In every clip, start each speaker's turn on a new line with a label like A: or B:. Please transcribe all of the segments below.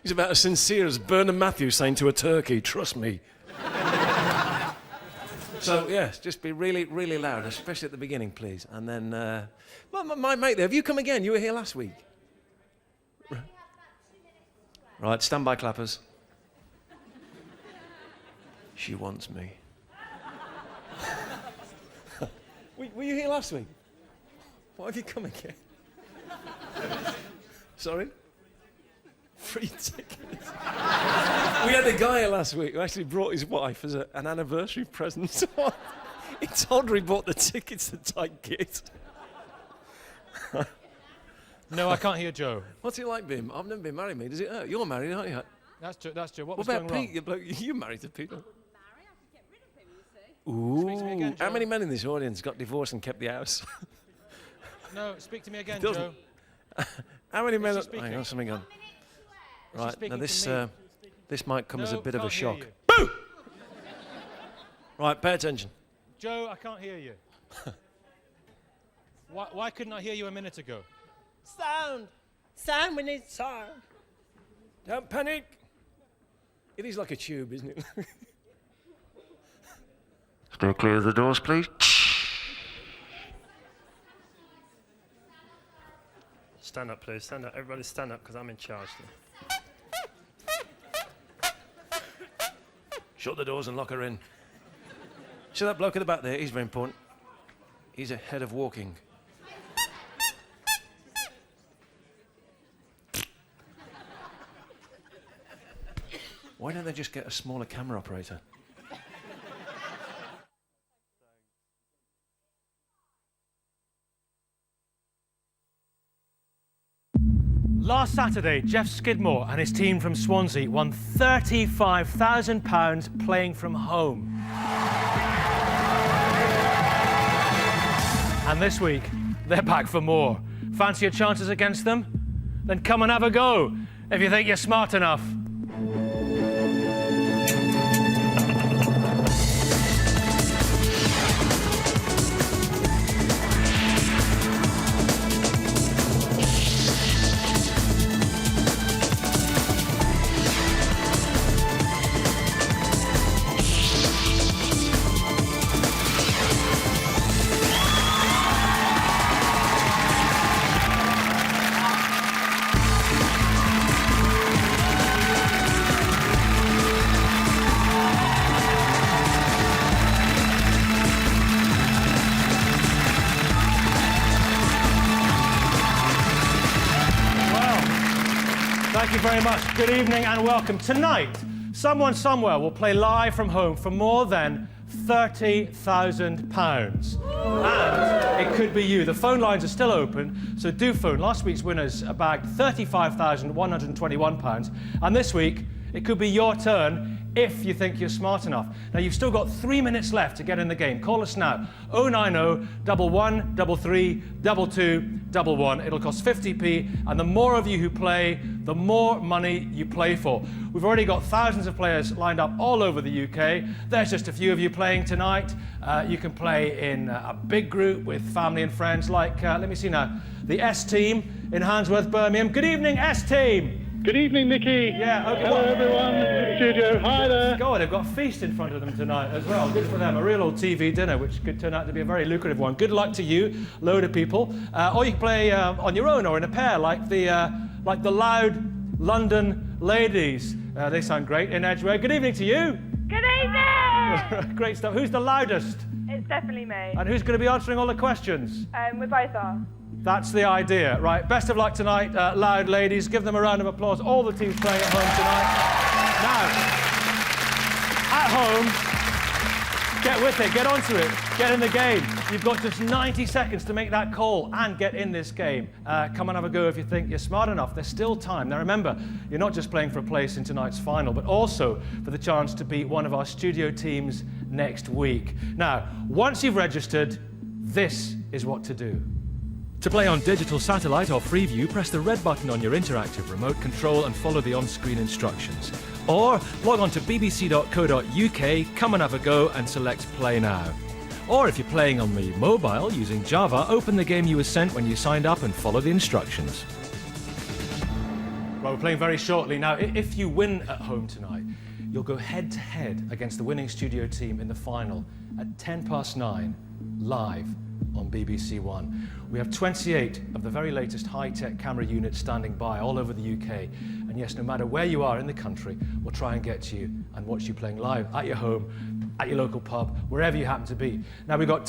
A: He's about as sincere as Bernard Matthews saying to a turkey, trust me. So, yes, just be really, really loud, especially at the beginning, please. And then, my mate there, have you come again? You were here last week. Right, stand by, clappers. She wants me. Were you here last week? Why have you come again? Sorry? Free tickets. We had a guy last week who actually brought his wife as an anniversary present. He told her he bought the tickets to tight git.
B: No, I can't hear Joe.
A: What's it like being? I've never been married, me. Does it hurt? You're married, aren't you?
B: That's Joe. That's Joe. What
A: about
B: going
A: Pete? You're married to Peter.
B: Ooh. Speak to me again, Joe.
A: How many men in this audience got divorced and kept the house?
B: No, speak to me again, Joe.
A: How many men?
B: Hang
A: on, something on. Right, now this might come as a bit of a shock.
B: You.
A: Boo! Right, pay attention.
B: Joe, I can't hear you. Why couldn't I hear you a minute ago?
A: Sound, we need sound. Don't panic. It is like a tube, isn't it? Stay clear of the doors, please.
C: Stand up, please. Stand up. Everybody stand up, because I'm in charge.
A: Shut the doors and lock her in. See that bloke at the back there? He's very important. He's a head of walking. Why don't they just get a smaller camera operator?
B: Last Saturday, Jeff Skidmore and his team from Swansea won £35,000 playing from home. And this week, they're back for more. Fancy your chances against them? Then come and have a go, if you think you're smart enough. Thank you very much. Good evening and welcome. Tonight, someone somewhere will play live from home for more than £30,000. And it could be you. The phone lines are still open, so do phone. Last week's winners bagged £35,121. And this week, it could be your turn if you think you're smart enough. Now, you've still got 3 minutes left to get in the game. Call us now, 090 1133 2211. It'll cost 50p, and the more of you who play, the more money you play for. We've already got thousands of players lined up all over the UK. There's just a few of you playing tonight. You can play in a big group with family and friends like, let me see now, the S-Team in Handsworth, Birmingham. Good evening, S-Team.
D: Good evening, Nicky.
B: Yeah, okay.
D: Hello, everyone in the studio. Hi there.
B: God, they've got a feast in front of them tonight as well. Good for them. A real old TV dinner, which could turn out to be a very lucrative one. Good luck to you, load of people. Or you can play on your own or in a pair, like the loud London ladies. They sound great in Edgware. Good evening to you.
E: Good evening.
B: Great stuff. Who's the loudest?
E: It's definitely me.
B: And who's going to be answering all the questions?
E: We both are.
B: That's the idea. Right, best of luck tonight, loud ladies. Give them a round of applause. All the teams playing at home tonight. Now, at home, get with it, get onto it, get in the game. You've got just 90 seconds to make that call and get in this game. Come and have a go if you think you're smart enough. There's still time. Now remember, you're not just playing for a place in tonight's final, but also for the chance to beat one of our studio teams next week. Now, once you've registered, this is what to do. To play on digital satellite or Freeview, press the red button on your interactive remote control and follow the on-screen instructions. Or log on to bbc.co.uk, come and have a go and select Play Now. Or if you're playing on the mobile using Java, open the game you were sent when you signed up and follow the instructions. Well, we're playing very shortly. Now, if you win at home tonight, you'll go head-to-head against the winning studio team in the final at 9:10 live on BBC One. We have 28 of the very latest high-tech camera units standing by all over the UK. And yes, no matter where you are in the country, we'll try and get to you and watch you playing live at your home, at your local pub, wherever you happen to be. Now we've got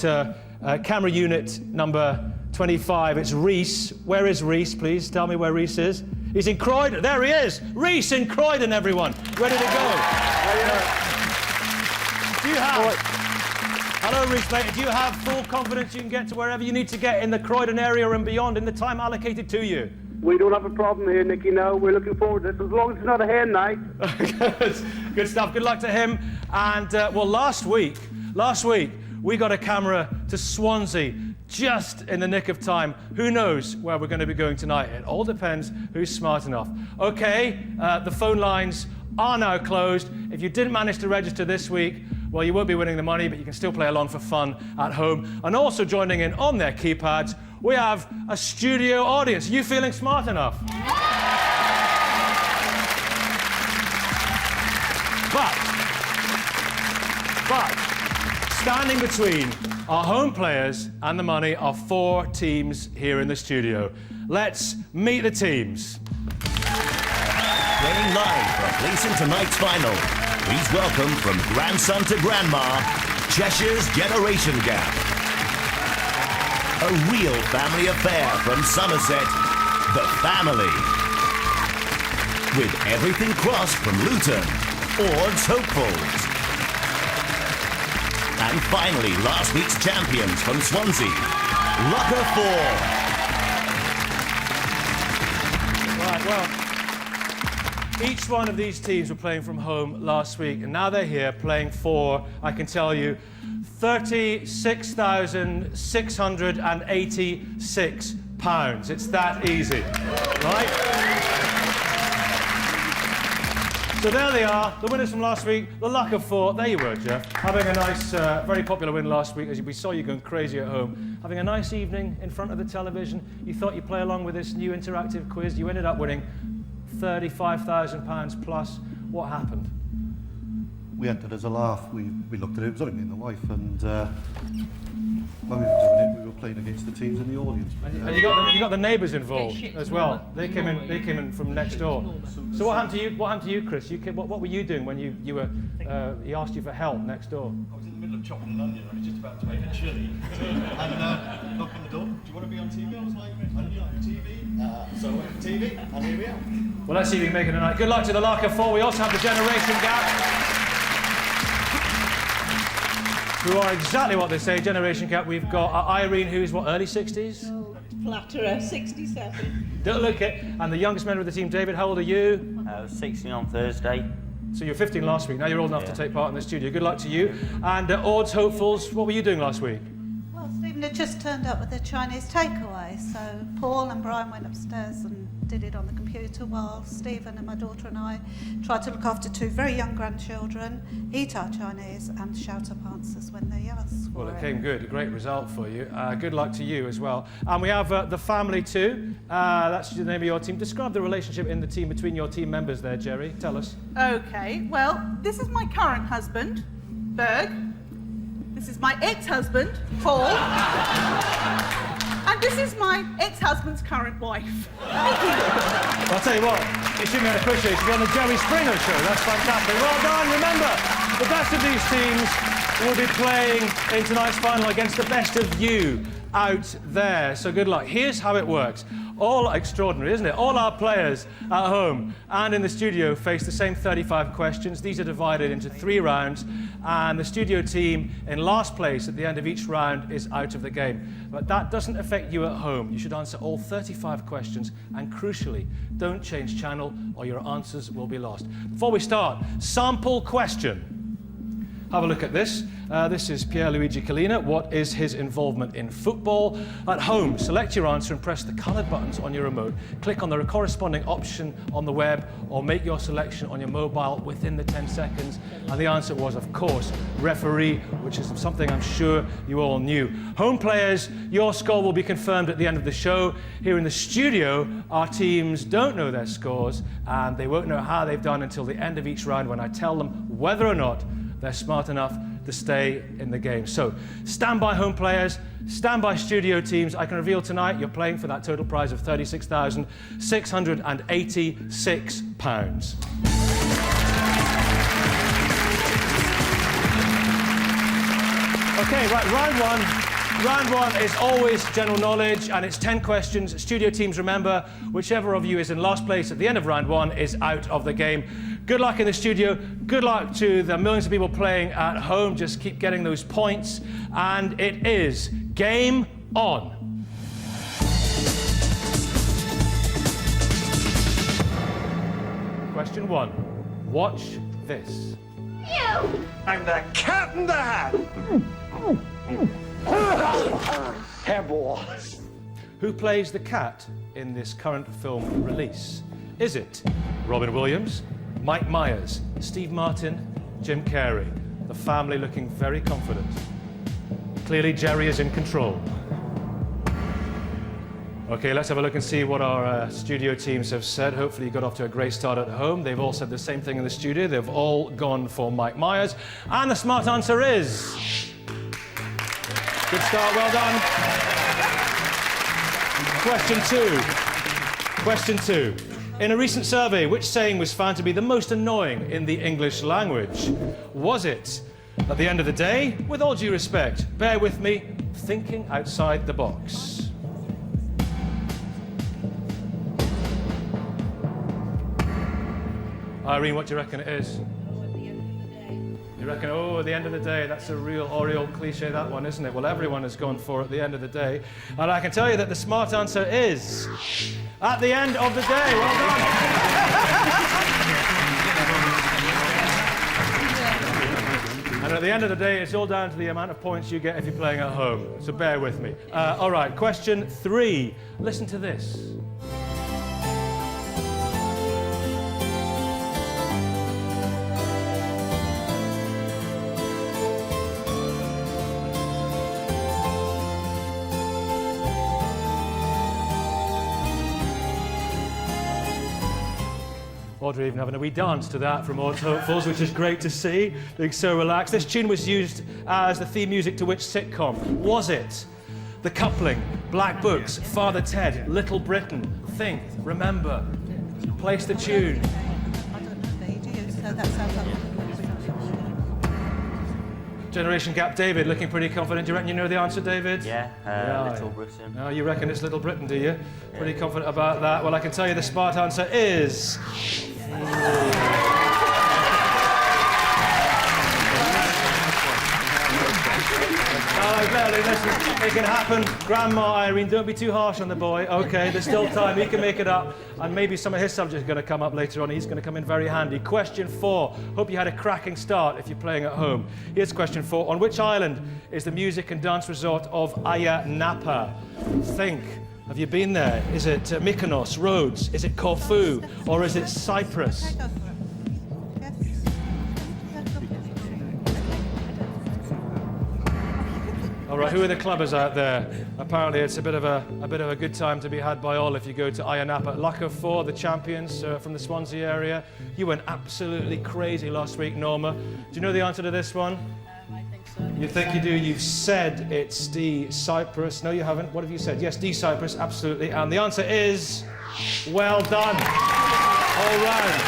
B: camera unit number 25. It's Reese. Where is Reese, please? Tell me where Reese is. He's in Croydon. There he is. Reese in Croydon, everyone. Ready to go. Do you have... Hello, Reese, mate. Do you have full confidence you can get to wherever you need to get in the Croydon area and beyond in the time allocated to you?
F: We don't have a problem here, Nicky, no. We're looking forward to it, as long as it's not a hen night.
B: Good stuff. Good luck to him. And, well, last week, we got a camera to Swansea just in the nick of time. Who knows where we're going to be going tonight? It all depends who's smart enough. Okay, the phone lines are now closed. If you didn't manage to register this week, well, you won't be winning the money, but you can still play along for fun at home. And also joining in on their keypads, we have a studio audience. Are you feeling smart enough? But standing between our home players and the money are 4 teams here in the studio. Let's meet the teams.
G: Playing live for a place in tonight's final, please welcome from grandson to grandma, Cheshire's Generation Gap. A real family affair from Somerset, The Family. With everything crossed from Luton, Ord's Hopefuls. And finally, last week's champions from Swansea, Locker 4.
B: Right, well, each one of these teams were playing from home last week, and now they're here playing for, I can tell you, £36,686. It's that easy, right? So there they are, the winners from last week, the luck of 4. There you were, Jeff. Having a nice, very popular win last week, as we saw you going crazy at home. Having a nice evening in front of the television. You thought you'd play along with this new interactive quiz. You ended up winning £35,000 plus. What happened?
H: We entered as a laugh. We looked at it. It was only me and the wife, and when we were doing it, we were playing against the teams in the audience.
B: And you got the neighbours involved as well. They came in from next door. So what happened to you? What happened to you, Chris? What were you doing when you were? He asked you for help next door.
H: I was in the middle of chopping an onion. I was just about to make a chili, and knocked on the door. Do you want to be on TV? I was like, onion on TV. So I went for TV, and here we are.
B: Well, let's see if we can make it tonight. Good luck to the Larker 4. We also have the Generation Gap, who are exactly what they say, Generation Gap. We've got Irene, who's what, early 60s?
I: Oh, flatterer, 67.
B: Don't look it. And the youngest member of the team, David, how old are you?
J: 16 on Thursday.
B: So you were 15 last week. Now you're old enough to take part in the studio. Good luck to you. And Ord's Hopefuls, what were you doing last week?
I: Well, Stephen had just turned up with a Chinese takeaway, so Paul and Brian went upstairs and did it on the computer while Stephen and my daughter and I tried to look after 2 very young grandchildren, eat our Chinese and shout up answers when they asked.
B: Well, it came good. A great result for you. Good luck to you as well. And we have the family too. That's the name of your team. Describe the relationship in the team between your team members there, Jerry. Tell us.
K: Okay, well, this is my current husband, Berg. This is my ex-husband, Paul. And this is my ex-husband's current wife.
B: I'll tell you what, you shouldn't be able to appreciate it. You're on the Jerry Springer show. That's fantastic. Well done. Remember, the best of these teams will be playing in tonight's final against the best of you out there. So good luck. Here's how it works. All extraordinary, isn't it? All our players at home and in the studio face the same 35 questions. These are divided into 3 rounds, and the studio team in last place at the end of each round is out of the game. But that doesn't affect you at home. You should answer all 35 questions, and crucially, don't change channel or your answers will be lost. Before we start, sample question. Have a look at this. This is Pierluigi Collina. What is his involvement in football? At home, select your answer and press the coloured buttons on your remote. Click on the corresponding option on the web or make your selection on your mobile within the 10 seconds. And the answer was, of course, referee, which is something I'm sure you all knew. Home players, your score will be confirmed at the end of the show. Here in the studio, our teams don't know their scores and they won't know how they've done until the end of each round when I tell them whether or not they're smart enough to stay in the game. So, stand by home players, stand by studio teams. I can reveal tonight you're playing for that total prize of £36,686. Okay, right, round one. Round one is always general knowledge, and it's 10 questions. Studio teams, remember, whichever of you is in last place at the end of round one is out of the game. Good luck in the studio. Good luck to the millions of people playing at home. Just keep getting those points. And it is game on. Question one. Watch this.
J: I'm the cat in the hat. Hair boss.
B: Who plays the cat in this current film release? Is it Robin Williams, Mike Myers, Steve Martin, Jim Carrey? The family looking very confident. Clearly, Jerry is in control. Okay, let's have a look and see what our studio teams have said. Hopefully you got off to a great start at home. They've all said the same thing in the studio. They've all gone for Mike Myers. And the smart answer is... Good start, well done. Question two. Question two. In a recent survey, which saying was found to be the most annoying in the English language? Was it, at the end of the day, with all due respect, bear with me, thinking outside the box? Irene, what do you reckon it is? You reckon, oh, at the end of the day, that's a real Oriole cliche, that one, isn't it? Well, everyone has gone for at the end of the day. And I can tell you that the smart answer is at the end of the day. Well done. And at the end of the day, it's all down to the amount of points you get if you're playing at home. So bear with me. All right, question three. Listen to this. Audrey even having a wee dance to that from Odds Hopefuls, which is great to see. Being so relaxed. This tune was used as the theme music to which sitcom? Was it The Coupling, Black Books, Father Ted, Little Britain? Think, remember, place the tune.
I: I don't know, do you? So that sounds like...
B: Generation gap, David, looking pretty confident. Do you reckon you know the answer, David?
L: Yeah, Little Britain.
B: Oh, you reckon it's Little Britain, do you? Yeah. Pretty confident about that. Well, I can tell you the smart answer is... Listen, it can happen. Grandma Irene, don't be too harsh on the boy. Okay, there's still time. He can make it up. And maybe some of his subjects are going to come up later on. He's going to come in very handy. Question 4. Hope you had a cracking start if you're playing at home. Here's question 4. On which island is the music and dance resort of Ayia Napa? Think. Have you been there? Is it Mykonos, Rhodes? Is it Corfu? Or is it Cyprus? All right, who are the clubbers out there? Apparently, it's a bit of a good time to be had by all if you go to Ayia Napa. Luck of 4, the champions from the Swansea area. You went absolutely crazy last week, Norma. Do you know the answer to this one?
K: I think so.
B: You think you do? You've said it's D Cyprus. No, you haven't. What have you said? Yes, D Cyprus, absolutely. And the answer is well done. All round.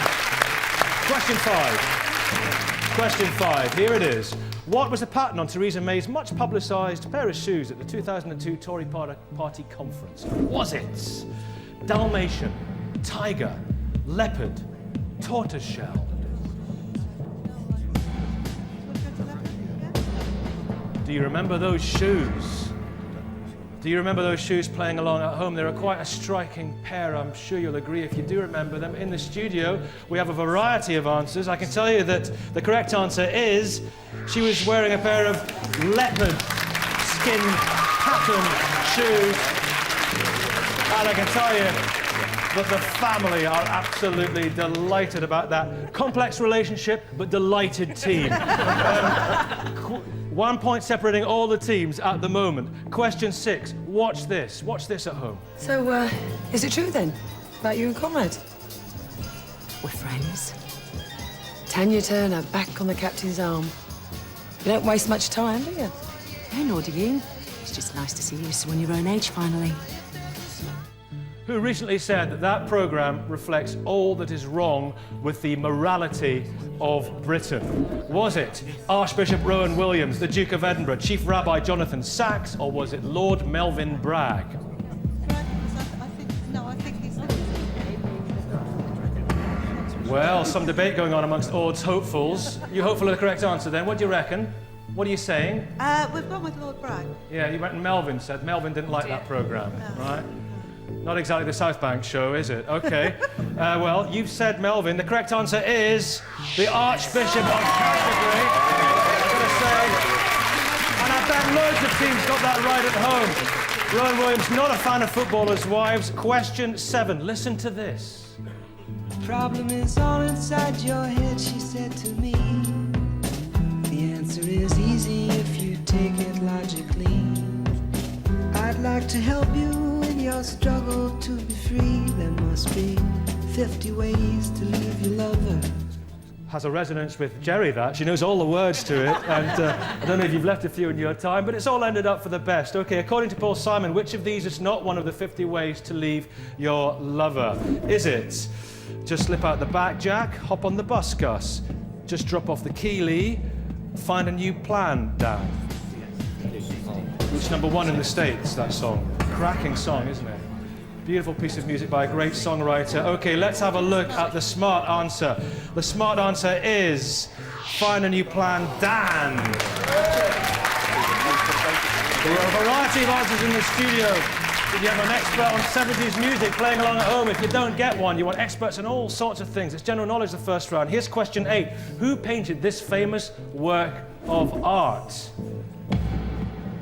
B: Question 5. Question 5. Here it is. What was the pattern on Theresa May's much publicised pair of shoes at the 2002 Tory Party conference? Was it Dalmatian, tiger, leopard, tortoiseshell? Do you remember those shoes? Do you remember those shoes playing along at home? They were quite a striking pair, I'm sure you'll agree if you do remember them. In the studio, we have a variety of answers. I can tell you that the correct answer is she was wearing a pair of leopard skin pattern shoes. And I can tell you that the family are absolutely delighted about that. Complex relationship, but delighted team. 1 point separating all the teams at the moment. Question 6, watch this. Watch this at home.
M: So, is it true then, about you and Conrad? We're friends. Tanya Turner, back on the captain's arm. You don't waste much time, do you?
N: No, nor do you. It's just nice to see you swan your own age, finally.
B: Who recently said that that programme reflects all that is wrong with the morality of Britain. Was it Archbishop Rowan Williams, the Duke of Edinburgh, Chief Rabbi Jonathan Sacks, or was it Lord Melvin Bragg?
I: I think he's...
B: Well, some debate going on amongst odds hopefuls. You hopeful of the correct answer then? What do you reckon? What are you saying?
I: We've gone with Lord Bragg.
B: Yeah, you went and Melvin said. Melvin didn't like that programme, right? Not exactly the South Bank show, is it? Okay. Well, you've said Melvin. The correct answer is the Archbishop of Canterbury. I'm going to say. And I bet loads of teams got that right at home. Rowan Williams, not a fan of footballers' wives. Question 7. Listen to this.
O: The problem is all inside your head, she said to me. The answer is easy if you take it logically. I'd like to help you in your struggle to be free. There must be 50 ways to leave your lover.
B: Has a resonance with Jerry, that. She knows all the words to it, and I don't know if you've left a few in your time, but it's all ended up for the best. Okay, according to Paul Simon, which of these is not one of the 50 ways to leave your lover? Is it just slip out the back, Jack, hop on the bus, Gus, just drop off the Keeley, find a new plan, Dan? It's #1 in the States, that song. Cracking song, isn't it? Beautiful piece of music by a great songwriter. Okay, let's have a look at the smart answer. The smart answer is find a new plan, Dan. There are a variety of answers in the studio. If you have an expert on 70s music playing along at home, if you don't get one, you want experts in all sorts of things. It's general knowledge the first round. Here's question 8. Who painted this famous work of art?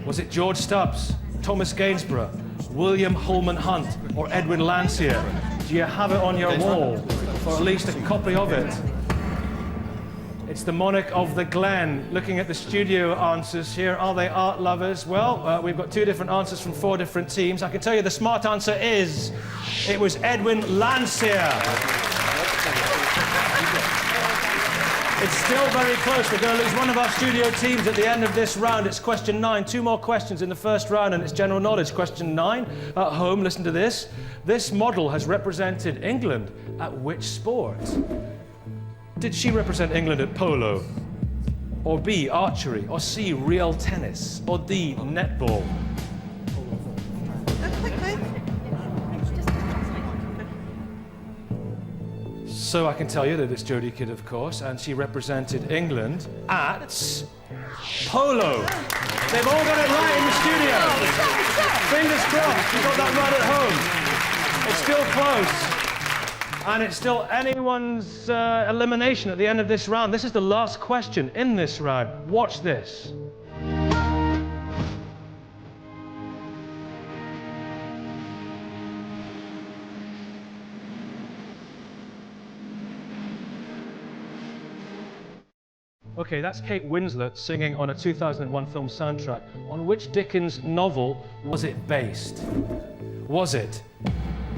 B: Was it George Stubbs, Thomas Gainsborough, William Holman Hunt, or Edwin Landseer? Do you have it on your wall, or at least a copy of it? It's the Monarch of the Glen. Looking at the studio answers here, are they art lovers? Well, we've got 2 different answers from 4 different teams. I can tell you the smart answer is, it was Edwin Landseer. It's still very close. We're going to lose one of our studio teams at the end of this round. It's question 9. 2 more questions in the first round, and it's general knowledge. Question 9. At home, listen to this. This model has represented England at which sport? Did she represent England at polo? Or B, archery? Or C, real tennis? Or D, netball? So I can tell you that it's Jodie Kidd, of course, and she represented England at polo. They've all got it right in the studio. Fingers crossed, you got that right at home. It's still close. And it's still anyone's elimination at the end of this round. This is the last question in this round. Watch this. Okay, that's Kate Winslet singing on a 2001 film soundtrack. On which Dickens novel was it based? Was it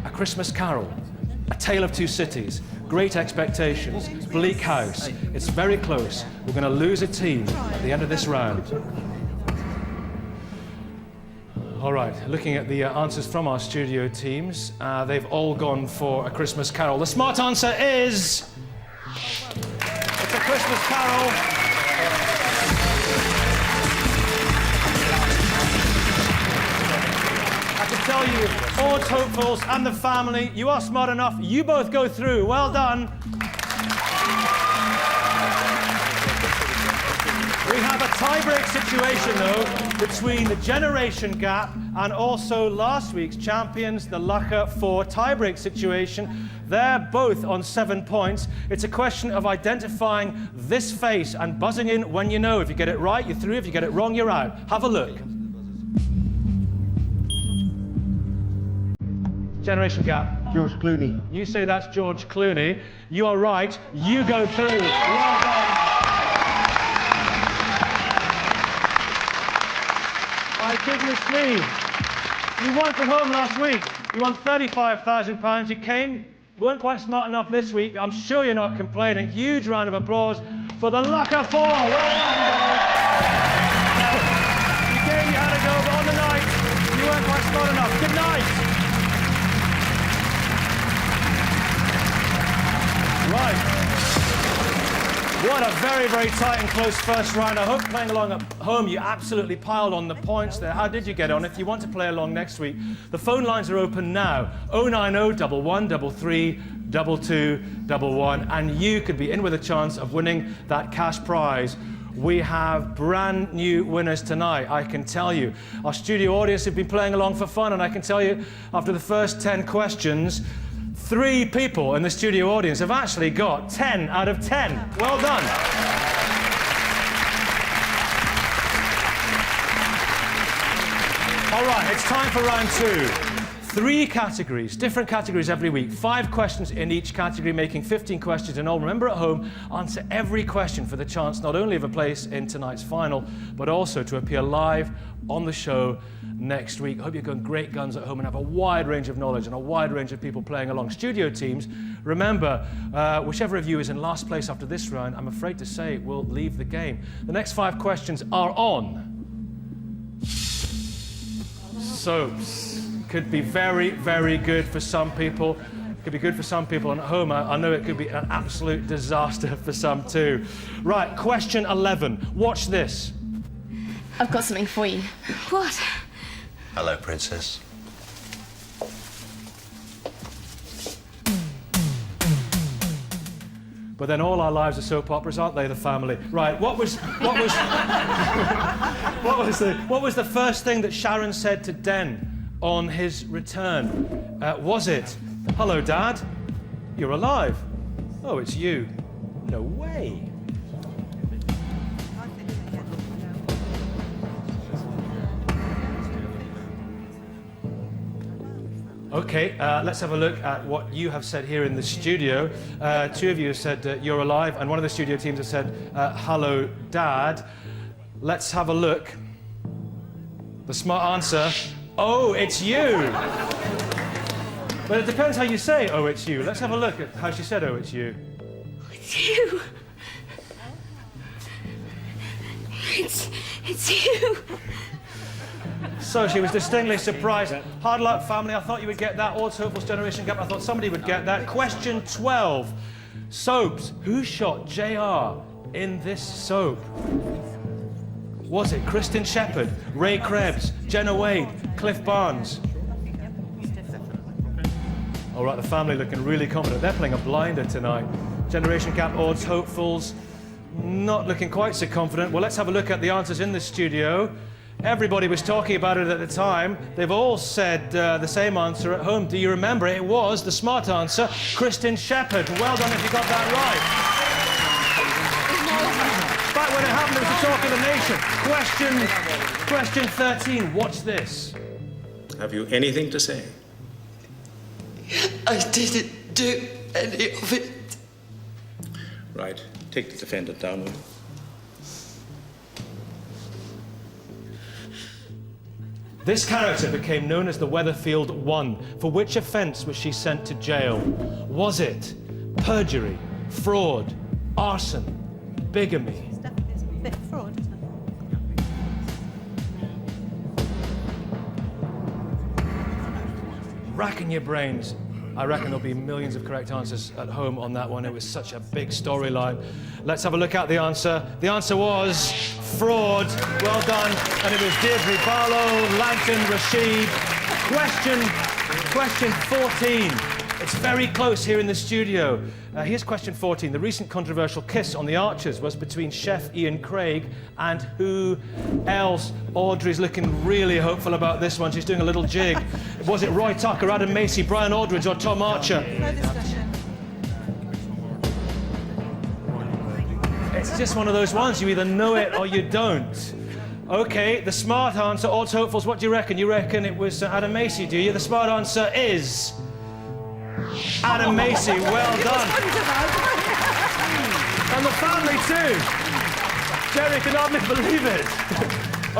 B: A Christmas Carol, A Tale of Two Cities, Great Expectations, Bleak House? It's very close. We're going to lose a team at the end of this round. All right, looking at the answers from our studio teams, they've all gone for A Christmas Carol. The smart answer is... It's A Christmas Carol. I can tell you, all hopefuls and the family, you are smart enough. You both go through. Well done. We have a tie-break situation, though, between the generation gap and also last week's champions, the Lacher 4 tie-break situation. They're both on 7 points. It's a question of identifying this face and buzzing in when you know. If you get it right, you're through. If you get it wrong, you're out. Have a look. Generation gap.
P: George Clooney.
B: You say that's George Clooney. You are right. You go through. Well done. My goodness me. You won from home last week. You won £35,000. You came, weren't quite smart enough this week. I'm sure you're not complaining. Huge round of applause for the Lacher 4. Well done, guys. You came, you had a go, but on the night, you weren't quite smart enough. Good night. Right. What a very, very tight and close first round. I hope playing along at home you absolutely piled on the points there. How did you get on? If you want to play along next week, the phone lines are open now. 090 1133 2211, and you could be in with a chance of winning that cash prize. We have brand new winners tonight, I can tell you. Our studio audience have been playing along for fun, and I can tell you, after the first 10 questions, 3 people in the studio audience have actually got 10 out of 10. Well done. All right, it's time for round 2. 3 categories, different categories every week. 5 questions in each category, making 15 questions in all. Remember at home, answer every question for the chance not only of a place in tonight's final, but also to appear live on the show next week. I hope you're going great guns at home and have a wide range of knowledge and a wide range of people playing along. Studio teams, remember, whichever of you is in last place after this round, I'm afraid to say will leave the game. The next 5 questions are on soaps. Could be very, very good for some people. Could be good for some people, and at home I know it could be an absolute disaster for some too. Right, question 11. Watch this.
Q: I've got something for you. What?
R: Hello, Princess.
B: But then all our lives are soap operas, aren't they, the family? Right, what was the first thing that Sharon said to Den on his return? Was it, "Hello, Dad, you're alive"? Oh, it's you. No way. Okay, let's have a look at what you have said here in the studio. 2 of you have said you're alive, and one of the studio teams has said, "Hello, Dad." Let's have a look. The smart answer, "Oh, it's you." But it depends how you say, "Oh, it's you." Let's have a look at how she said, "Oh, it's you."
Q: It's you. It's you.
B: So she was distinctly surprised. Hard luck, family. I thought you would get that. Odds Hopefuls Generation Gap. I thought somebody would get that. Question 12. Soaps. Who shot JR in this soap? Was it Kristen Shepherd, Ray Krebs, Jenna Wade, Cliff Barnes? All right, the family looking really confident. They're playing a blinder tonight. Generation Gap Odds Hopefuls not looking quite so confident. Well, let's have a look at the answers in the studio. Everybody was talking about it at the time. They've all said the same answer at home. Do you remember? It was the smart answer, Kristen Shepherd. Well done if you got that right. Back when it happened, it was the talk of the nation. Question 13. Watch this.
S: Have you anything to say?
J: I didn't do any of it.
S: Right. Take the defendant down with you.
B: This character became known as the Weatherfield One. For which offence was she sent to jail? Was it perjury, fraud, arson, bigamy?
I: It's definitely a bit of fraud, isn't it?
B: Racking your brains. I reckon there'll be millions of correct answers at home on that one. It was such a big storyline. Let's have a look at the answer. The answer was fraud. Well done. And it was Deirdre Barlow, Langton Rashid. Question 14 It's very close here in the studio. Here's question 14. The recent controversial kiss on The Archers was between Chef Ian Craig and who else? Audrey's looking really hopeful about this one. She's doing a little jig. Was it Roy Tucker, Adam Macy, Brian Aldridge, or Tom Archer?
I: No discussion.
B: It's just one of those ones. You either know it or you don't. Okay, the smart answer, odds hopefuls, what do you reckon? You reckon it was Adam Macy, do you? The smart answer is Adam Macy. Well done. And the family too. Jerry can hardly believe it.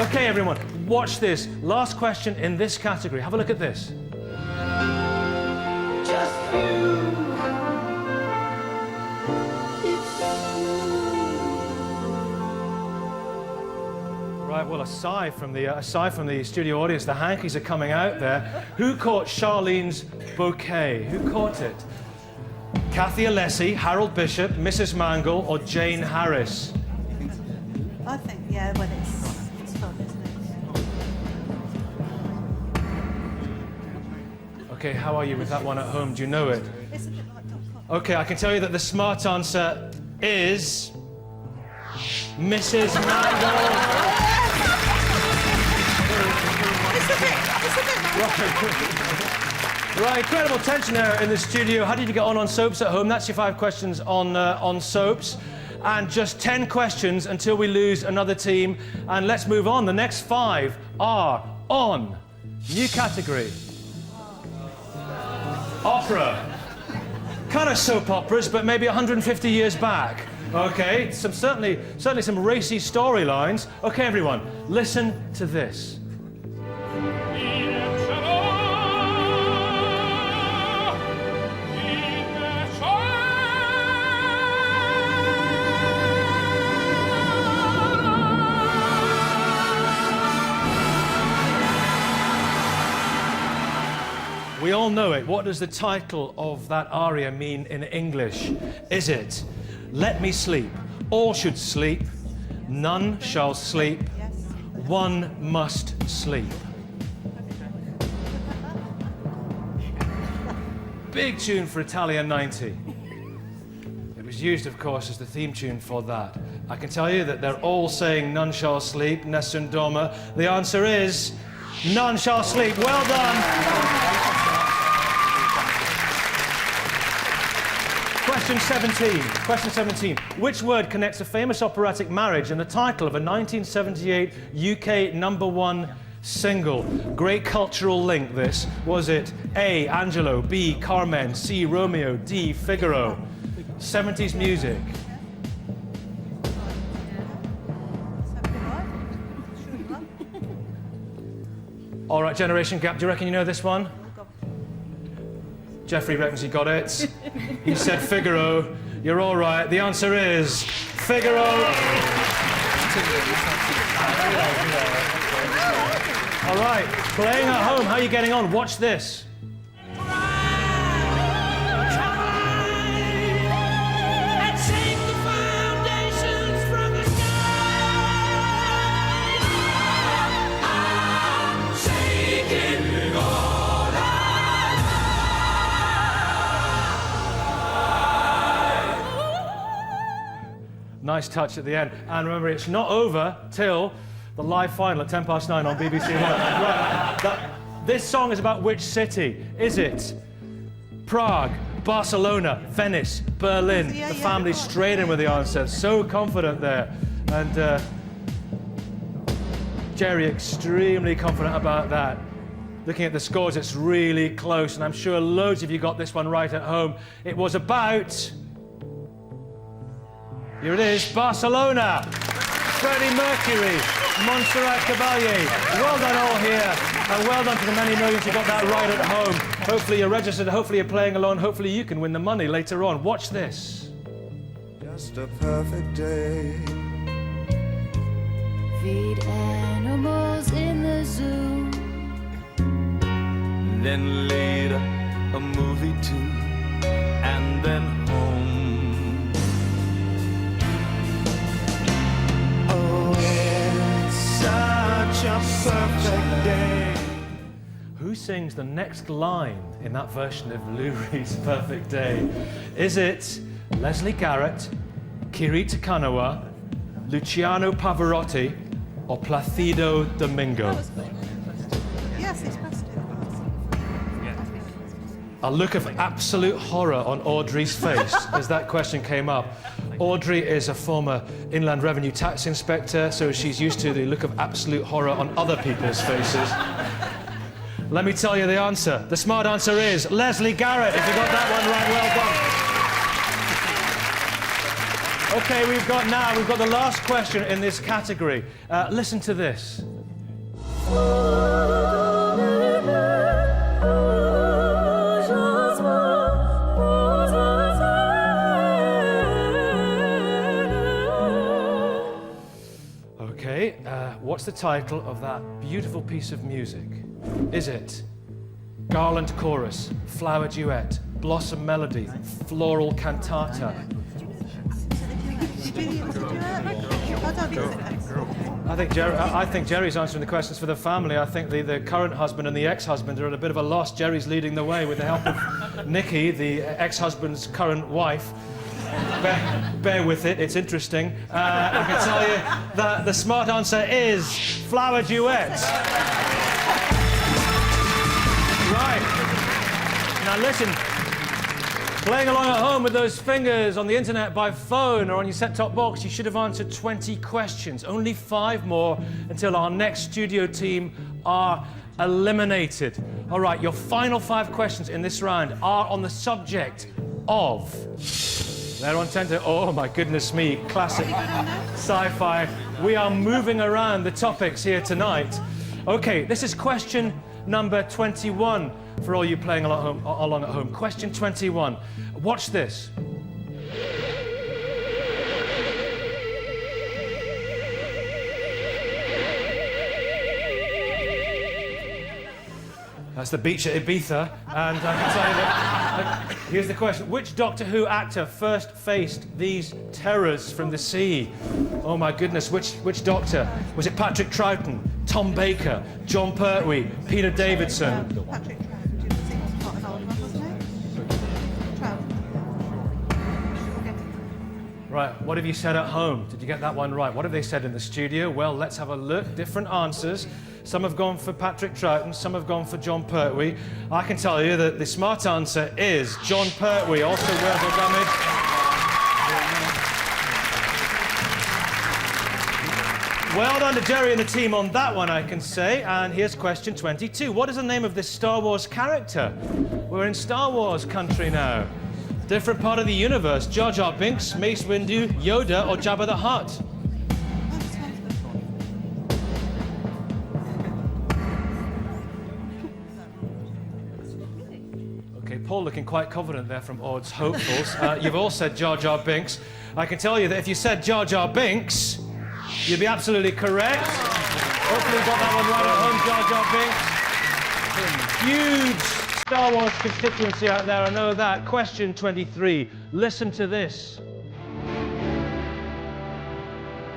B: Okay, everyone, watch this. Last question in this category. Have a look at this.
O: Just you.
B: Right, well, aside from the studio audience, the hankies are coming out there. Who caught Charlene's bouquet? Who caught it? Kathy Alessi, Harold Bishop, Mrs. Mangle, or Jane Harris?
I: I think, yeah, well, it's fun, isn't it?
B: Okay, how are you with that one at home? Do you know it?
I: It's a bit like Dot Com.
B: Okay, I can tell you that the smart answer is Mrs. Mangle. Right, incredible tension there in the studio. How did you get on soaps at home? That's your 5 questions on soaps. And just 10 questions until we lose another team. And let's move on. The next 5 are on new category. Opera. Kind of soap operas, but maybe 150 years back. Okay, certainly some racy storylines. Okay, everyone, listen to this. We all know it. What does the title of that aria mean in English? Is it Let Me Sleep, All Should Sleep, None Shall Sleep, One Must Sleep? Big tune for Italia 90. It was used, of course, as the theme tune for that. I can tell you that they're all saying None Shall Sleep, Nessun Dorma. The answer is None Shall Sleep. Well done. Question 17. Question 17. Which word connects a famous operatic marriage and the title of a 1978 UK #1 single? Great cultural link, this. Was it A, Angelo, B, Carmen, C, Romeo, D, Figaro? 70s music. All right, generation gap. Do you reckon you know this one? Jeffrey reckons he got it. He said Figaro. You're all right. The answer is Figaro. All right, playing at home. How are you getting on? Watch this. Nice touch at the end. And remember, it's not over till the live final at 9:10 on BBC One. Right. This song is about which city? Is it Prague, Barcelona, Venice, Berlin? The family's straight in with the answer. So confident there. And Jerry, extremely confident about that. Looking at the scores, it's really close. And I'm sure loads of you got this one right at home. It was about... Here it is, Barcelona. Freddie Mercury, Montserrat Caballé. Well done all here, and well done to the many millions who got that right at home. Hopefully you're registered, hopefully you're playing along, hopefully you can win the money later on. Watch this.
O: Just a perfect day.
P: Feed animals in the zoo.
O: Then later, a movie too. And then home. Such a perfect day.
B: Who Who sings the next line in that version of Lou Reed's Perfect Day? Is it Leslie Garrett, Kiri Te Kanawa, Luciano Pavarotti, or Placido Domingo?
I: Yes, he's pressed it.
B: A look of absolute horror on Audrey's face as that question came up. Audrey is a former Inland Revenue tax inspector, so she's used to the look of absolute horror on other people's faces. Let me tell you the answer. The smart answer is Leslie Garrett. If you got that one right, well done. Okay, we've got the last question in this category. Listen to this. Okay, what's the title of that beautiful piece of music? Is it Garland Chorus, Flower Duet, Blossom Melody, Floral Cantata? I think Jerry's answering the questions for the family. I think the current husband and the ex-husband are at a bit of a loss. Jerry's leading the way with the help of Nikki, the ex-husband's current wife. Bear with it, it's interesting. I can tell you that the smart answer is Flower Duet. Right. Now listen, playing along at home with those fingers on the internet, by phone, or on your set-top box, you should have answered 20 questions. Only 5 more until our next studio team are eliminated. All right, your final 5 questions in this round are on the subject of... They're on tender. Oh my goodness me, classic sci-fi. We are moving around the topics here tonight. Okay, this is question number 21 for all you playing along at home. Question 21. Watch this. That's the beach at Ibiza, and I can tell you that... Here's the question. Which Doctor Who actor first faced these terrors from the sea? Oh my goodness, which Doctor? Was it Patrick Troughton, Tom Baker, John Pertwee, Peter Davidson?
I: Patrick Troughton, he was quite an old one, wasn't he?
B: Right, what have you said at home? Did you get that one right? What have they said in the studio? Well, let's have a look. Different answers. Some have gone for Patrick Troughton, some have gone for John Pertwee. I can tell you that the smart answer is John Pertwee, also verbal damage. Well done to Jerry and the team on that one, I can say. And here's question 22. What is the name of this Star Wars character? We're in Star Wars country now. Different part of the universe. Jar Jar Binks, Mace Windu, Yoda, or Jabba the Hutt? Paul looking quite confident there from Odds Hopefuls. You've all said Jar Jar Binks. I can tell you that if you said Jar Jar Binks, you'd be absolutely correct. Hopefully you got that one right at home, Jar Jar Binks. Huge Star Wars constituency out there, I know that. Question 23. Listen to this.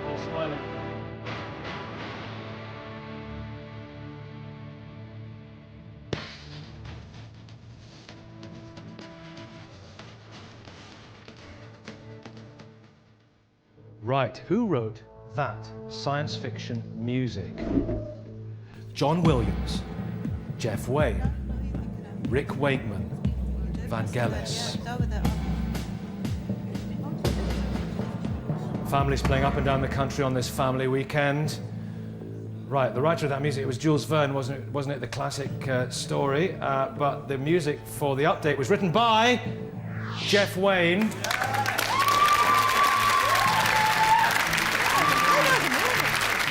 B: All smiling. Right, who wrote that science fiction music? John Williams, Jeff Wayne, Rick Wakeman, Vangelis. Families playing up and down the country on this family weekend. Right, the writer of that music, it was Jules Verne, wasn't it the classic story? But the music for the update was written by Jeff Wayne.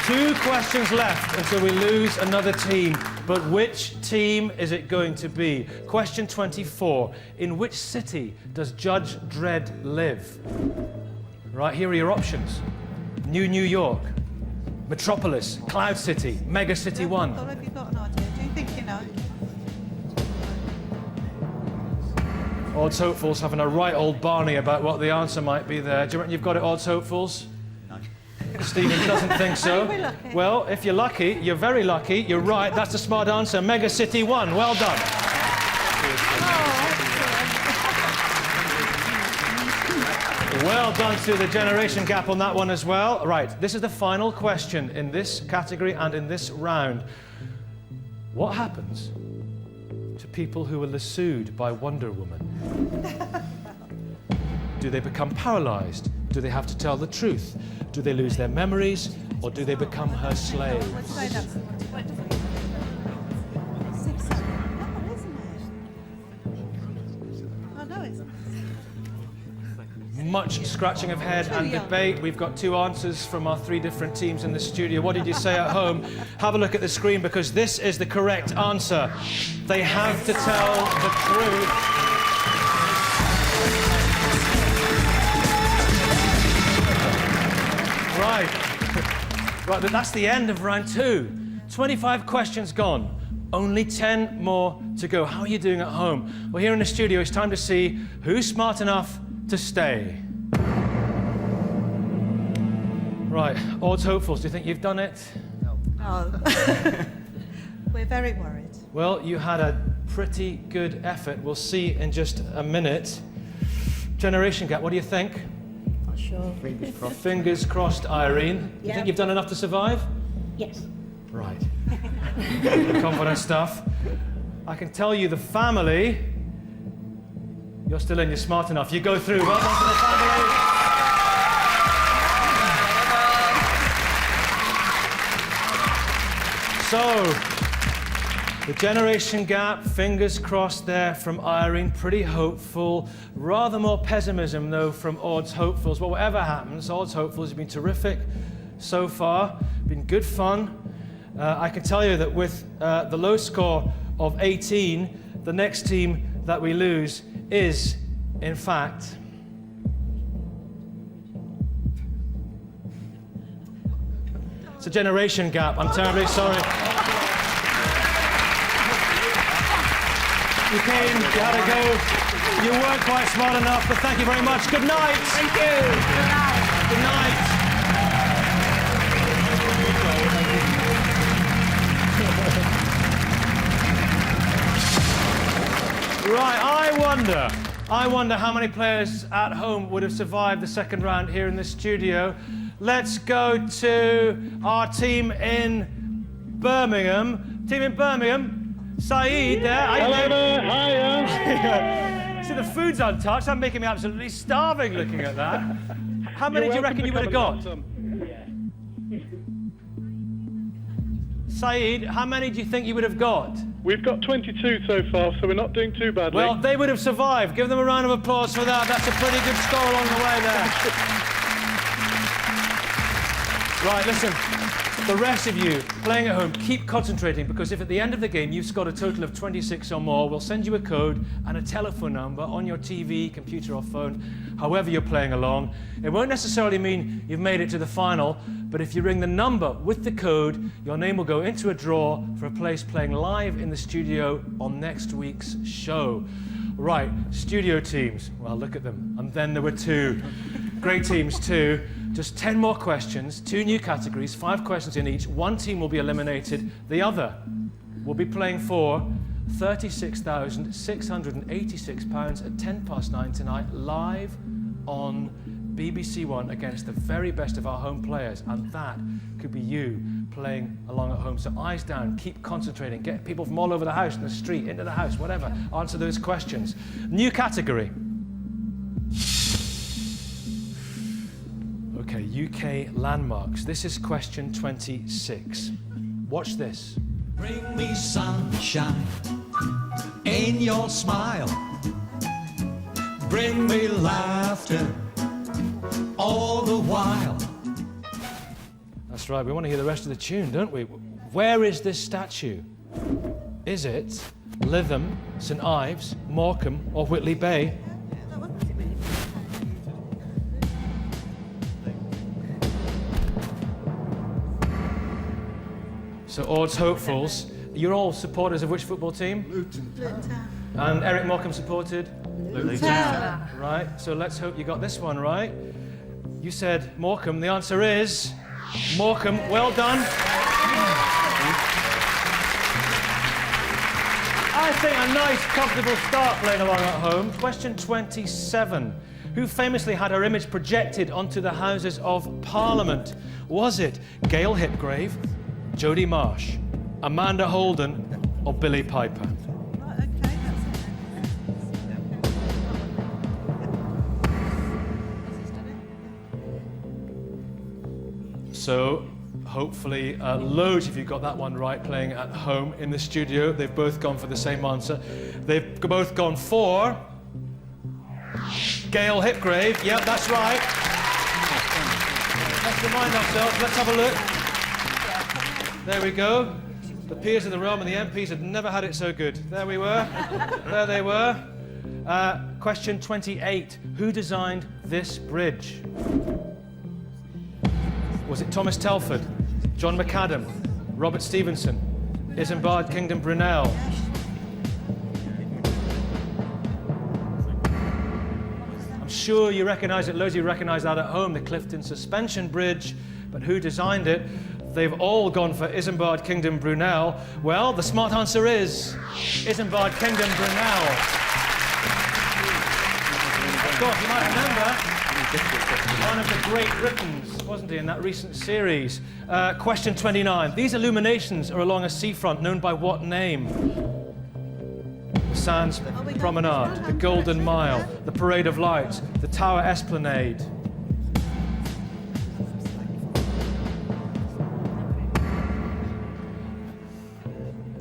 B: Two questions left until we lose another team. But which team is it going to be? Question 24. In which city does Judge Dredd live? Right, here are your options. New York, Metropolis, Cloud City, Mega City 1.
I: Have you got an idea? Do you think you know?
B: Odds Hopefuls having a right old Barney about what the answer might be there. Do you reckon you've got it, Odds Hopefuls? Stephen doesn't think so.
I: Are we lucky?
B: Well, if you're lucky, you're very lucky. You're right. That's the smart answer. Mega City won. Well done. Well done to the generation gap on that one as well. Right, this is the final question in this category and in this round. What happens to people who are lassoed by Wonder Woman? Do they become paralyzed? Do they have to tell the truth? Do they lose their memories? Or do they become her slaves? Much scratching of head and debate. We've got two answers from our three different teams in the studio. What did you say at home? Have a look at the screen because this is the correct answer. They have to tell the truth. Right. Right, but that's the end of round 2. 25 questions gone. Only 10 more to go. How are you doing at home? Well, here in the studio, it's time to see who's smart enough to stay. Right, odds hopefuls, do you think you've done it?
I: No. We're very worried.
B: Well, you had a pretty good effort. We'll see in just a minute. Generation gap, what do you think?
N: Not sure.
B: Fingers crossed. Fingers crossed, Irene. Do you think you've done enough to survive?
N: Yes.
B: Right. Confident stuff. I can tell you the family. You're still in, you're smart enough. You go through. Well done to the family. So, the generation gap, fingers crossed there from Irene, pretty hopeful. Rather more pessimism, though, from odds hopefuls. Well, whatever happens, odds hopefuls have been terrific so far. Been good fun. I can tell you that with the low score of 18, the next team that we lose is, in fact, it's a generation gap. I'm terribly sorry. You came, you had a go. You weren't quite smart enough, but thank you very much. Good night.
N: Thank you. Good night.
B: Good night. Right, I wonder how many players at home would have survived the second round here in the studio. Let's go to our team in Birmingham. Team in Birmingham, Saeed there.
D: Hello there, hiya.
B: See, the food's untouched. I'm making me absolutely starving looking at that. How many do you reckon you would have got? Saeed, how many do you think you would have got?
D: We've got 22 so far, so we're not doing too badly.
B: Well, they would have survived. Give them a round of applause for that. That's a pretty good score along the way there. Right, listen. The rest of you playing at home, keep concentrating, because if at the end of the game you've scored a total of 26 or more, we'll send you a code and a telephone number on your TV, computer or phone, however you're playing along. It won't necessarily mean you've made it to the final, but if you ring the number with the code, your name will go into a draw for a place playing live in the studio on next week's show. Right, studio teams. Well, look at them. And then there were two. Great teams, too. Just 10 more questions, 2 new categories, 5 questions in each. One team will be eliminated. The other will be playing for £36,686 at 9:10 tonight, live on BBC One against the very best of our home players. And that could be you playing along at home. So eyes down, keep concentrating, get people from all over the house, in the street, into the house, whatever. Answer those questions. New category. Okay, UK landmarks. This is question 26. Watch this.
T: Bring me sunshine in your smile. Bring me laughter all the while.
B: That's right, we want to hear the rest of the tune, don't we? Where is this statue? Is it Lytham, St Ives, Morecambe or Whitley Bay? So odds hopefuls, you're all supporters of which football team?
I: Luton.
B: And Eric Morecambe supported?
I: Luton.
B: Right, so let's hope you got this one right. You said Morecambe. The answer is Morecambe. Well done. I think a nice, comfortable start playing along at home. Question 27. Who famously had her image projected onto the Houses of Parliament? Was it Gail Hipgrave, Jodie Marsh, Amanda Holden, or Billie Piper? So, hopefully, loads of you got that one right playing at home in the studio. They've both gone for the same answer. They've both gone for Gail Hipgrave. Yep, that's right. Let's remind ourselves. Let's have a look. There we go. The peers of the realm and the MPs had never had it so good. There we were. There they were. Question 28. Who designed this bridge? Was it Thomas Telford, John McAdam, Robert Stevenson, Isambard Kingdom Brunel? I'm sure you recognise it, loads of you recognise that at home, the Clifton Suspension Bridge, but who designed it? They've all gone for Isambard Kingdom Brunel. Well, the smart answer is Isambard Kingdom Brunel. Of course, you might remember one of the Great Britons, wasn't he, in that recent series? Question 29. These illuminations are along a seafront known by what name? The Sands Promenade, the Golden Mile, the Parade of Lights, the Tower Esplanade.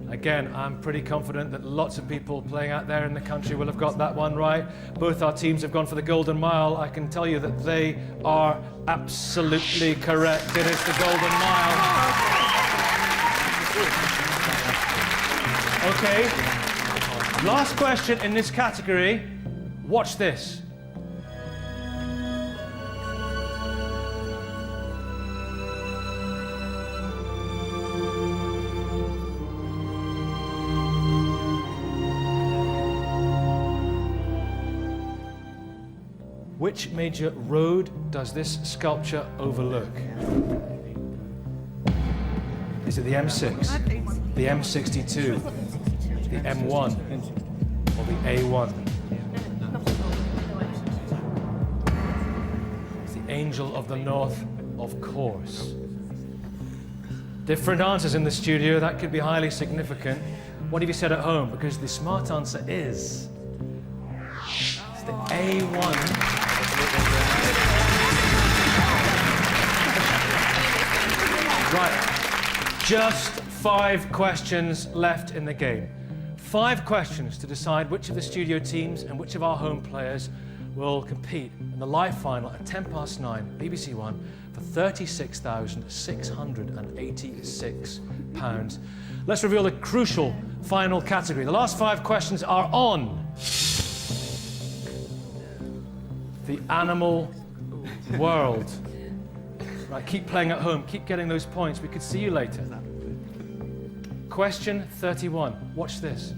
B: Again, I'm pretty confident that lots of people playing out there in the country will have got that one right. Both our teams have gone for the Golden Mile. I can tell you that they are absolutely correct. It is the Golden Mile. Okay. Last question in this category. Watch this. Which major road does this sculpture overlook? Is it the M6, the M62, the M1, or the A1? It's the Angel of the North, of course. Different answers in the studio. That could be highly significant. What have you said at home? Because the smart answer is it's the A1. Right, just 5 questions left in the game. 5 questions to decide which of the studio teams and which of our home players will compete in the live final at 9:10 BBC One for £36,686. Let's reveal the crucial final category. The last 5 questions are on the animal world. Right, keep playing at home, keep getting those points. We could see you later. Question 31. Watch this.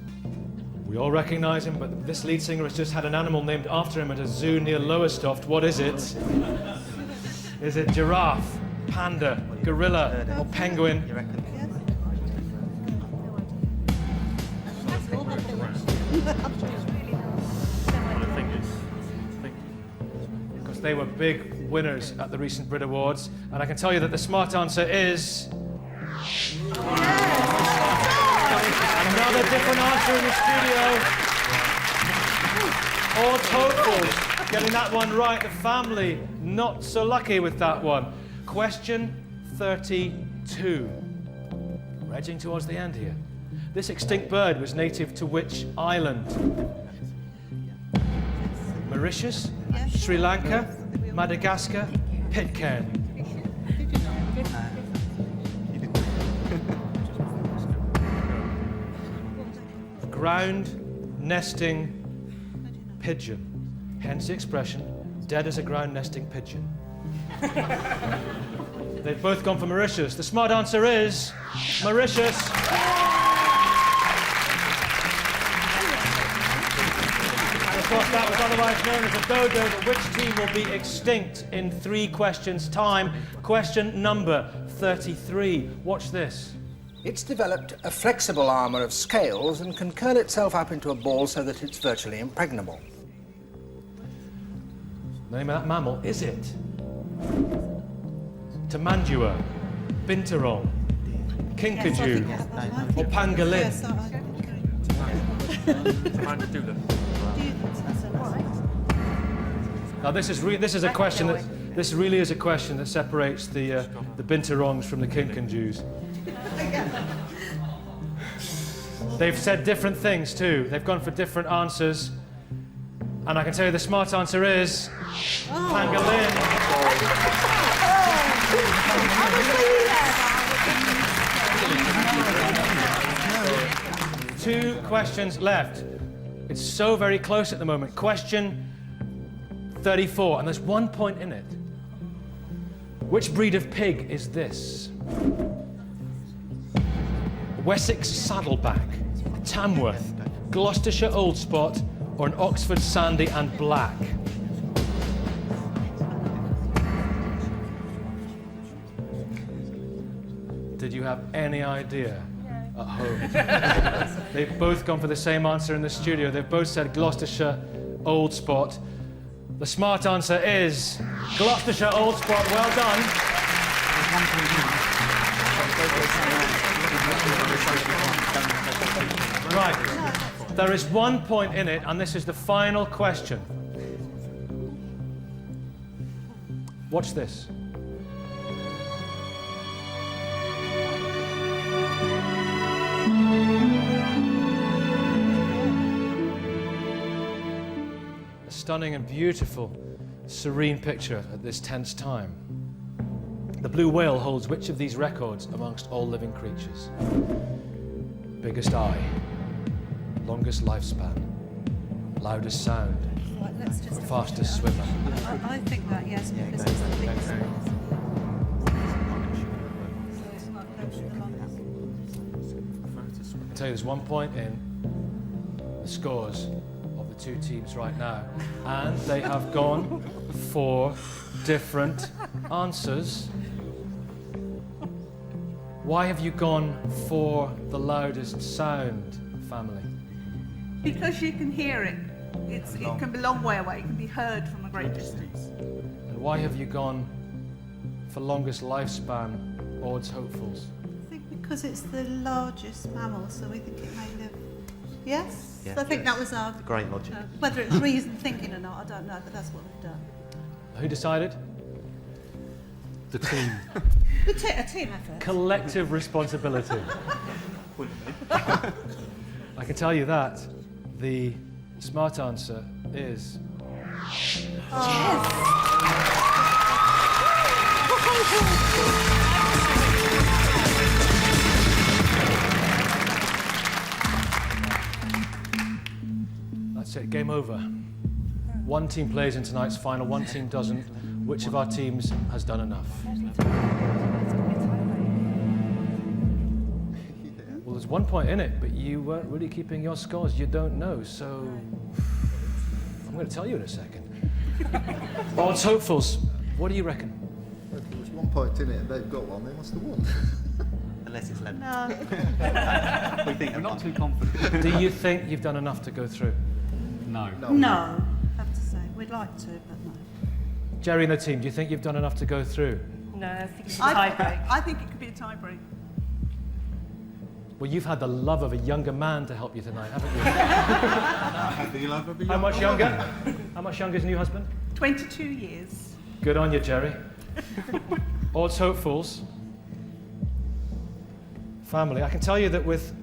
B: We all recognise him, but this lead singer has just had an animal named after him at a zoo near Lowestoft. What is it? Is it giraffe, panda, gorilla, or penguin? Because they were big winners at the recent Brit Awards, and I can tell you that the smart answer is another different answer in the studio. All hopefuls getting that one right. The family not so lucky with that one. Question 32. We're edging towards the end here. This extinct bird was native to which island? Mauritius, Sri Lanka, Madagascar, Pitcairn. Ground nesting pigeon. Hence the expression, dead as a ground nesting pigeon. They've both gone for Mauritius. The smart answer is Mauritius. And of course, that was otherwise known as a dodo, but which team will be extinct in 3 questions' time? Question number 33. Watch this.
U: It's developed a flexible armour of scales and can curl itself up into a ball so that it's virtually impregnable.
B: The name of that mammal, is it Tamandua, Binturong, Kinkajou, or Pangolin? Now this is a question that this really is a question that separates the Binturongs from the Kinkajous. They've said different things too. They've gone for different answers. And I can tell you the smart answer is pangolin. 2 questions left. It's so very close at the moment. Question 34, and there's 1 point in it. Which breed of pig is this? Wessex Saddleback, Tamworth, Gloucestershire Old Spot, or an Oxford Sandy and Black? Did you have any idea at home? They've both gone for the same answer in the studio. They've both said Gloucestershire Old Spot. The smart answer is Gloucestershire Old Spot. Well done. Right. There is 1 point in it, and this is the final question. Watch this. A stunning and beautiful, serene picture at this tense time. The blue whale holds which of these records amongst all living creatures? Biggest eye, longest lifespan, loudest sound, or fastest swimmer?
I: I think that, yes, because it's the biggest one.
B: I tell you, there's 1 point in the scores of the 2 teams right now, and they have gone for different answers. Why have you gone for the loudest sound, family?
K: Because you can hear it. It can be a long way away. It can be heard from a great distance.
B: And why have you gone for longest lifespan, odds hopefuls?
I: I think because it's the largest mammal, so we think it may live. Yes?
R: Yeah.
I: So I think that was our...
R: Great logic.
I: Whether it's reason thinking or not, I don't know, but that's what we've done.
B: Who decided?
R: The team.
I: A team effort.
B: Collective responsibility. I can tell you that the smart answer is... That's it, game over. 1 team plays in tonight's final, 1 team doesn't. Which of our teams has done enough? Well, there's 1 point in it, but you weren't really keeping your scores. You don't know, so I'm going to tell you in a second. Odds hopefuls, what do you reckon?
H: If there was 1 point in it and they've got one, they must have won.
R: Unless it's Lemon.
I: No.
R: We think we're not too confident.
B: Do you think you've done enough to go through?
R: No.
I: No, I have to say. We'd like to, but no.
B: Jerry and the team, do you think you've done enough to go through?
K: No, I think it's a tie-break. I think it could be a tie-break.
B: Well, you've had the love of a younger man to help you tonight, haven't you? How much younger? How much younger is your new husband?
K: 22 years.
B: Good on you, Jerry. Odds hopefuls. Family. I can tell you that with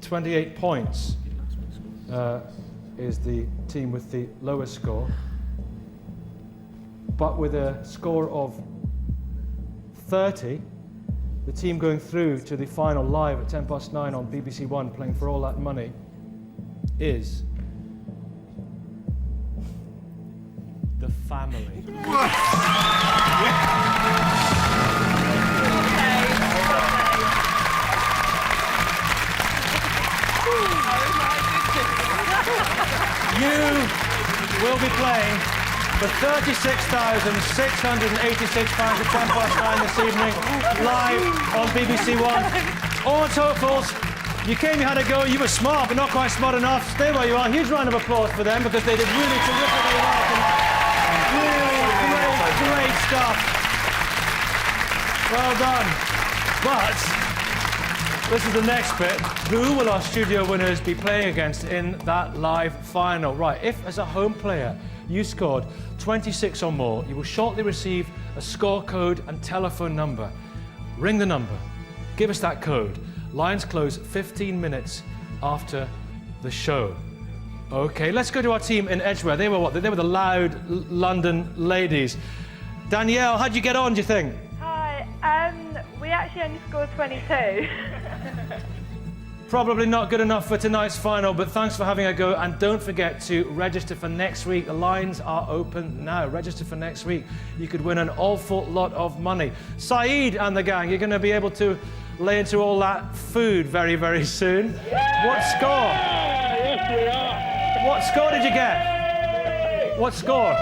B: 28 points is the team with the lowest score. But with a score of 30, the team going through to the final live at 9:10 on BBC One, playing for all that money, is the family. You will be playing for £36,686 at 9:10 this evening, live on BBC One. All hopefuls, you came, you had a go, you were smart, but not quite smart enough. Stay where you are. Huge round of applause for them because they did really terrifically well tonight. Really great stuff. Well done. But this is the next bit. Who will our studio winners be playing against in that live final? Right, if as a home player you scored 26 or more, you will shortly receive a score code and telephone number. Ring the number. Give us that code. Lines close 15 minutes after the show. Okay, let's go to our team in Edgware. They were what? They were the loud London ladies. Danielle, how'd you get on, do you think?
E: Hi. We actually only scored 22.
B: Probably not good enough for tonight's final, but thanks for having a go. And don't forget to register for next week. The lines are open now. Register for next week. You could win an awful lot of money. Saeed and the gang, you're going to be able to lay into all that food very, very soon. What score?
D: Yes, we are.
B: What score did you get? What score?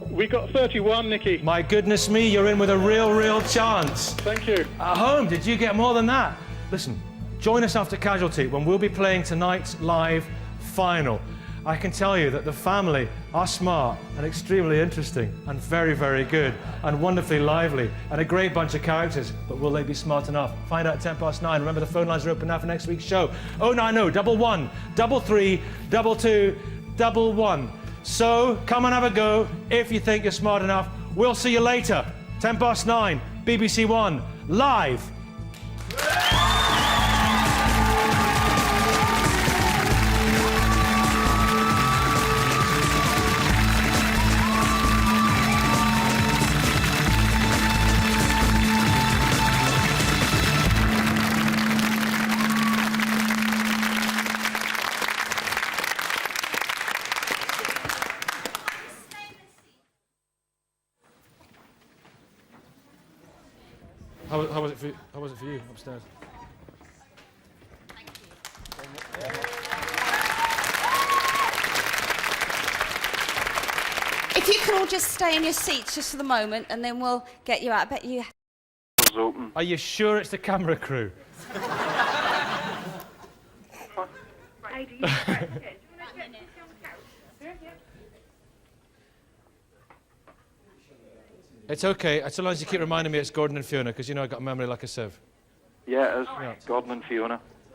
D: We got 31, Nicky.
B: My goodness me, you're in with a real chance.
D: Thank you.
B: At home, did you get more than that? Listen, join us after Casualty when we'll be playing tonight's live final. I can tell you that the family are smart and extremely interesting and very, very good and wonderfully lively and a great bunch of characters. But will they be smart enough? Find out at 9:10. Remember, the phone lines are open now for next week's show. 090 11 33 22 11. So come and have a go if you think you're smart enough. We'll see you later. 9:10, BBC One, live. How was it for you upstairs?
C: If you could all just stay in your seats just for the moment, and then we'll get you out. I bet you.
B: Are you sure it's the camera crew? It's okay, as long as you keep reminding me it's Gordon and Fiona, because you know I've got a memory like a sieve.
V: Yeah, it is. Gordon and Fiona.